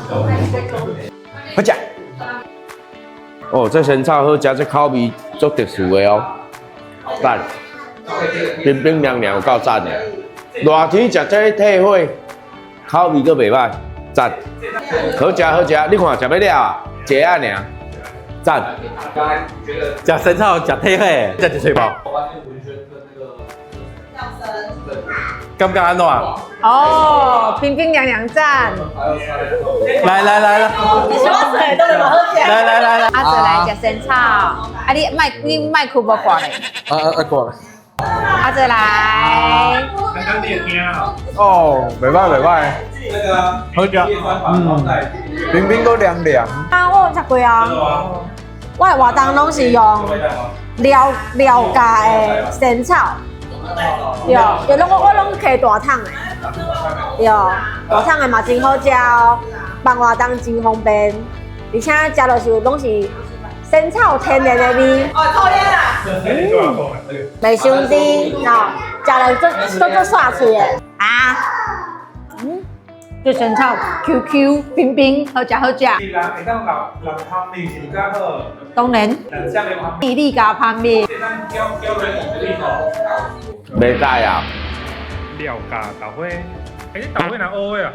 好食。哦，这生炒好食，这口味足特殊的哦，赞！冰冰凉凉，有够赞的。热天食这退火，口味阁袂歹，赞！好食好食，你看食要了啊，一下尔，赞！食生炒食体火，食一嘴包。感觉安怎？哦，冰冰凉凉赞。来来来来，你喜欢水都能好食。来来来来，阿泽来食生炒，啊你麦克无挂嘞？过来。阿泽来。刚刚你也听啊？哦，袂歹袂歹，那个好食。冰冰都凉凉。啊，我有食过啊。我的活动拢是用料加的生炒。对，就我拢摕大桶的，对，大桶的嘛真好食哦，放活动真方便，而且食落是拢是生炒天然的味，袂伤甜，喏，食落做刷脆的啊，这生炒 QQ 冰冰，好食好食。你人会当人汤面是较好，当然，人香的汤面，米粒加芳面，这咱叫人的里头，袂知啊。料加豆花，这豆花哪乌的啊？